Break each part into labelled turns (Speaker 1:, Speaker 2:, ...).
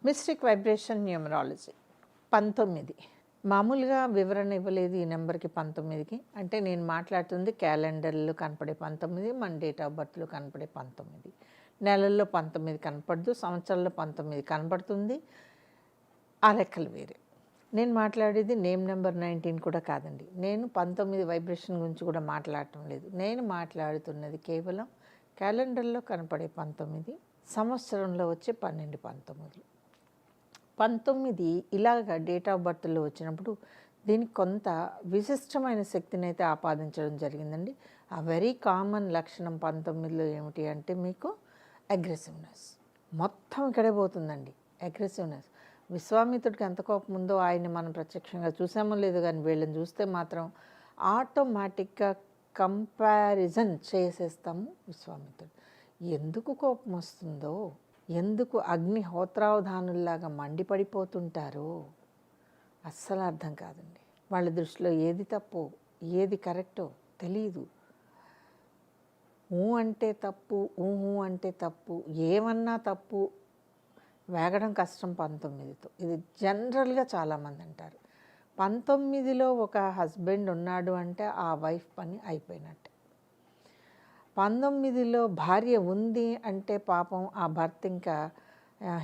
Speaker 1: Mystic vibration numerology 19 మామూలుగా వివరణ ఇవ్వలేదు ఈ నెంబర్కి 19కి. అంటే నేను మాట్లాడుతుంది క్యాలెండర్లో కనపడే 19, మన డేట్ ఆఫ్ బర్త్లో కనపడే 19. నెలల్లో 19 కనపడదు, సంవత్సరాల్లో 19 కనపడుతుంది. ఆ లెక్కలు వేరే. నేను మాట్లాడేది నేమ్ నెంబర్ 19 కూడా కాదండి. నేను 19 వైబ్రేషన్ గురించి కూడా మాట్లాడటం లేదు. నేను మాట్లాడుతున్నది కేవలం క్యాలెండర్లో కనపడే 19, సంవత్సరంలో వచ్చే 12, 19. 19 ఇలాగ డేట్ ఆఫ్ బర్త్లో వచ్చినప్పుడు దీనికి కొంత విశిష్టమైన శక్తిని అయితే ఆపాదించడం జరిగిందండి. ఆ వెరీ కామన్ లక్షణం 19లో ఏమిటి అంటే మీకు అగ్రెసివ్నెస్. మొత్తం ఇక్కడే పోతుందండి అగ్రెసివ్నెస్. విశ్వామిత్రుడికి ఎంత కోపం ఉందో ఆయన మనం ప్రత్యక్షంగా చూసామో లేదో కానీ వీళ్ళని చూస్తే మాత్రం ఆటోమేటిక్గా కంపారిజన్ చేసేస్తాము. విశ్వామిత్రుడు ఎందుకు కోపం వస్తుందో, ఎందుకు అగ్నిహోత్రావధానుల్లాగా మండిపడిపోతుంటారో అస్సలు అర్థం కాదండి. వాళ్ళ దృష్టిలో ఏది తప్పు ఏది కరెక్టో తెలియదు. ఊ అంటే తప్పు, ఊహు అంటే తప్పు, ఏమన్నా తప్పు, వేగడం కష్టం 19తో. ఇది జనరల్గా చాలామంది అంటారు. 19లో ఒక హస్బెండ్ ఉన్నాడు అంటే ఆ వైఫ్ పని అయిపోయినట్టే. 19లో భార్య ఉంది అంటే పాపం ఆ భర్త ఇంకా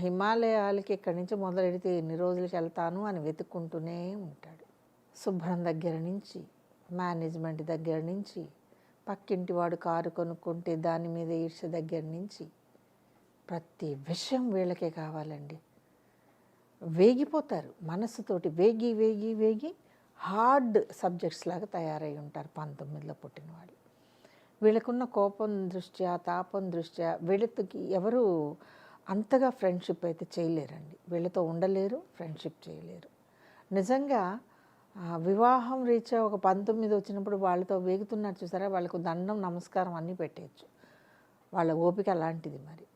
Speaker 1: హిమాలయాలకి ఇక్కడి నుంచి మొదలెడితే ఎన్ని రోజులకి వెళ్తాను అని వెతుక్కుంటూనే ఉంటాడు. శుభ్రం దగ్గర నుంచి, మేనేజ్మెంట్ దగ్గర నుంచి, పక్కింటి వాడు కారు కొనుక్కుంటే దాని మీద ఈర్ష్య దగ్గర నుంచి ప్రతి విషయం వీళ్ళకే కావాలండి. వేగిపోతారు, మనసుతోటి వేగి వేగి వేగి హార్డ్ సబ్జెక్ట్స్ లాగా తయారై ఉంటారు 19లో పుట్టిన వాళ్ళు. వీళ్ళకున్న కోపం దృష్ట్యా, తాపం దృష్ట్యా వీళ్ళకి ఎవరు అంతగా ఫ్రెండ్షిప్ అయితే చేయలేరండి. వీళ్ళతో ఉండలేరు, ఫ్రెండ్షిప్ చేయలేరు. నిజంగా వివాహం రీత్యా ఒక 19 వచ్చినప్పుడు వాళ్ళతో వేగుతున్నారు చూసారా, వాళ్ళకు దండం నమస్కారం అన్నీ పెట్టేయచ్చు. వాళ్ళ ఓపిక అలాంటిది. మరి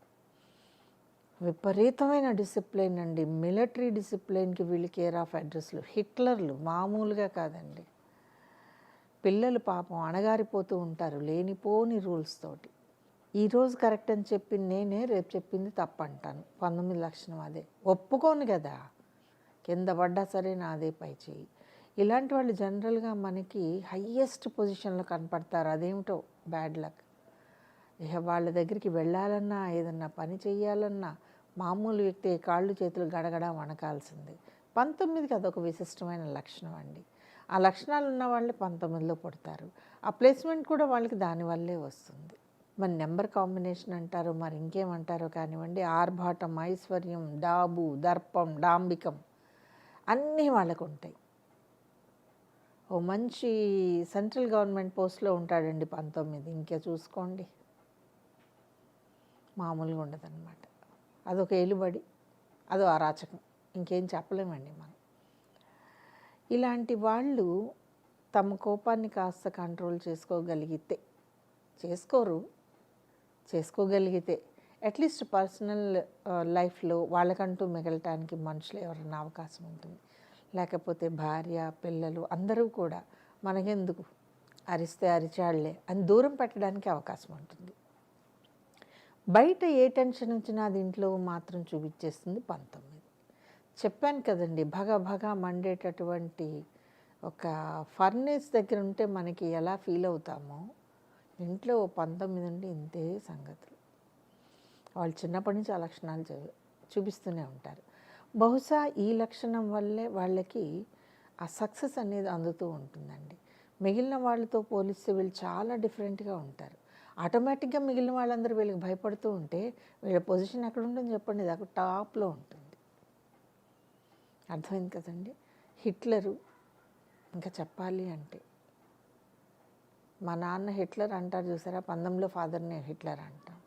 Speaker 1: విపరీతమైన డిసిప్లైన్ అండి. మిలిటరీ డిసిప్లైన్కి వీళ్ళు కేర్ ఆఫ్ అడ్రస్లు. హిట్లర్లు మామూలుగా కాదండి. పిల్లలు పాపం అణగారిపోతూ ఉంటారు లేనిపోని రూల్స్ తోటి. ఈరోజు కరెక్ట్ అని చెప్పింది నేనే, రేపు చెప్పింది తప్పంటాను. 19 లక్షణం అదే. ఒప్పుకోను కదా, కింద పడ్డా సరే నాదే పై చేయి. ఇలాంటి వాళ్ళు జనరల్గా మనకి హయ్యెస్ట్ పొజిషన్లో కనపడతారు. అదేమిటో బ్యాడ్ లక్. ఇక వాళ్ళ దగ్గరికి వెళ్ళాలన్నా, ఏదన్నా పని చెయ్యాలన్నా మామూలు వ్యక్తి కాళ్ళు చేతులు గడగడ వణకాల్సిందే. 19కి అదొక విశిష్టమైన లక్షణం అండి. ఆ లక్షణాలు ఉన్న వాళ్ళే 19లో పుడతారు. ఆ ప్లేస్మెంట్ కూడా వాళ్ళకి దానివల్లే వస్తుంది. మరి నెంబర్ కాంబినేషన్ అంటారు, మరి ఇంకేమంటారో కానివ్వండి. ఆర్భాటం, ఐశ్వర్యం, డాబు, దర్పం, డాంబికం అన్నీ వాళ్ళకు ఉంటాయి. ఓ మంచి సెంట్రల్ గవర్నమెంట్ పోస్ట్లో ఉంటాడండి 19, ఇంకే చూసుకోండి, మామూలుగా ఉండదన్నమాట. అదొక ఏలుబడి, అదో అరాచకం, ఇంకేం చెప్పలేమండి మనం. ఇలాంటి వాళ్ళు తమ కోపాన్ని కాస్త కంట్రోల్ చేసుకోగలిగితే, చేసుకోగలిగితే అట్లీస్ట్ పర్సనల్ లైఫ్లో వాళ్ళకంటూ మిగలటానికి మనుషులు ఎవరైనా అవకాశం ఉంటుంది. లేకపోతే భార్య, పిల్లలు అందరూ కూడా మనకెందుకు, అరిస్తే అరిచాళ్లే అని దూరం పెట్టడానికి అవకాశం ఉంటుంది. బయట ఏ టెన్షన్ వచ్చినా అది ఇంట్లో మాత్రం చూపించేస్తుంది 19. చెప్పాను కదండి, భగ మండేటటువంటి ఒక ఫర్నేస్ దగ్గర ఉంటే మనకి ఎలా ఫీల్ అవుతామో, ఇంట్లో 19 ఉంటే ఇంతే సంగతులు. వాళ్ళు చిన్నప్పటి నుంచి ఆ లక్షణాలు చూపిస్తూనే ఉంటారు. బహుశా ఈ లక్షణం వల్లే వాళ్ళకి ఆ సక్సెస్ అనేది అందుతూ ఉంటుందండి. మిగిలిన వాళ్ళతో పోలిస్తే వీళ్ళు చాలా డిఫరెంట్గా ఉంటారు. ఆటోమేటిక్గా మిగిలిన వాళ్ళందరూ వీళ్ళకి భయపడుతూ ఉంటే వీళ్ళ పొజిషన్ ఎక్కడ ఉంటుంది చెప్పండి, అది టాప్లో ఉంటుంది. అర్థమైంది కదండి. హిట్లరు ఇంకా చెప్పాలి అంటే, మా నాన్న హిట్లర్ అంటారు చూసారా, 19లో ఫాదర్ని హిట్లర్ అంటాం.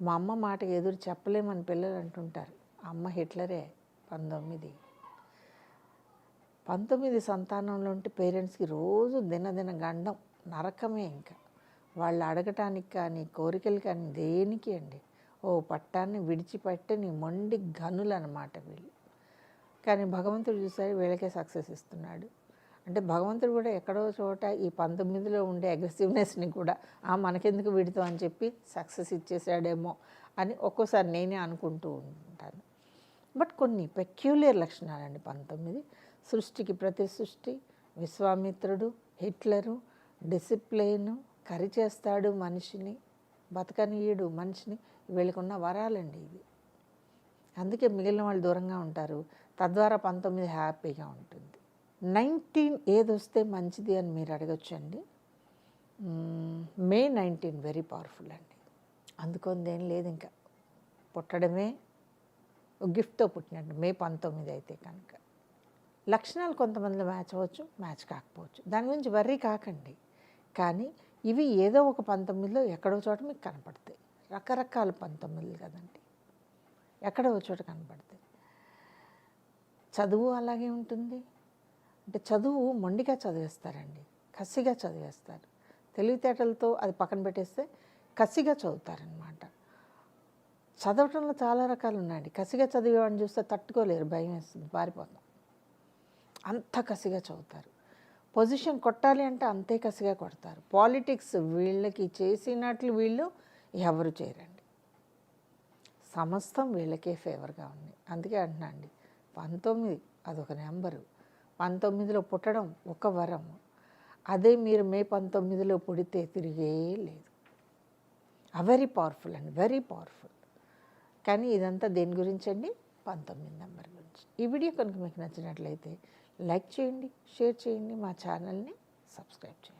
Speaker 1: మా అమ్మ మాటకి ఎదురు చెప్పలేమని పిల్లలు అంటుంటారు. అమ్మ హిట్లరే. 19 సంతానంలో ఉంటే పేరెంట్స్కి రోజు దినదిన గండం, నరకమే. ఇంకా వాళ్ళు అడగటానికి కానీ కోరికలు కానీ దేనికి అండి, ఓ పట్టాన్ని విడిచిపెట్టని మొండి గనులు అన్నమాట వీళ్ళు. కానీ భగవంతుడు చూసారు వీళ్ళకే సక్సెస్ ఇస్తున్నాడు. అంటే భగవంతుడు కూడా ఎక్కడో చోట ఈ 19లో ఉండే అగ్రెసివ్నెస్ని కూడా మనకెందుకు వీడితో అని చెప్పి సక్సెస్ ఇచ్చేసాడేమో అని ఒక్కోసారి నేనే అనుకుంటూ ఉంటాను. బట్ కొన్ని పెక్యులియర్ లక్షణాలండి 19. సృష్టికి ప్రతి సృష్టి, విశ్వామిత్రుడు, హిట్లరు, డిసిప్లిను, కరిచేస్తాడు మనిషిని, బతకనీయుడు మనిషిని, వీళ్ళకున్న వరాలండి ఇవి. అందుకే మిగిలిన వాళ్ళు దూరంగా ఉంటారు, తద్వారా 19 హ్యాపీగా ఉంటుంది. 19 ఏది వస్తే మంచిది అని మీరు అడగొచ్చండి. మే 19 వెరీ పవర్ఫుల్ అండి. అందుకొందేం లేదు, ఇంకా పుట్టడమే గిఫ్ట్తో పుట్టినట్టు మే 19 అయితే కనుక. లక్షణాలు కొంతమందిలో మ్యాచ్ అవ్వచ్చు, మ్యాచ్ కాకపోవచ్చు, దాని గురించి వర్రీ కాకండి. కానీ ఇవి ఏదో ఒక 19లో ఎక్కడో చోట మీకు కనపడతాయి. రకరకాల 19లు కదండి, ఎక్కడో చోట కనపడతాయి. చదువు అలాగే ఉంటుంది. అంటే చదువు మొండిగా చదివేస్తారండి, కసిగా చదివేస్తారు. తెలివితేటలతో అది పక్కన పెట్టేస్తే కసిగా చదువుతారనమాట. చదవటంలో చాలా రకాలు ఉన్నాయండి. కసిగా చదివేవాడిని చూస్తే తట్టుకోలేరు, భయం వేస్తుంది, పారిపోతాం. అంత కసిగా చదువుతారు. పొజిషన్ కొట్టాలి అంటే అంతే కసిగా కొడతారు. పాలిటిక్స్ వీళ్ళకి చేసినట్లు వీళ్ళు ఎవరు చేయరండి. సమస్తం వీళ్ళకే ఫేవర్గా ఉంది. అందుకే అంటున్నా అండి, 19 అదొక నెంబరు. 19లో పుట్టడం ఒక వరం. అదే మీరు మే 19లో పుడితే తిరిగే లేదు. వెరీ పవర్ఫుల్ అండి, వెరీ పవర్ఫుల్. కానీ ఇదంతా దేని గురించి అండి? 19 నెంబర్ గురించి. ఈ వీడియో కనుక మీకు నచ్చినట్లయితే లైక్ చేయండి, షేర్ చేయండి, మా ఛానల్ని సబ్స్క్రైబ్ చేయండి.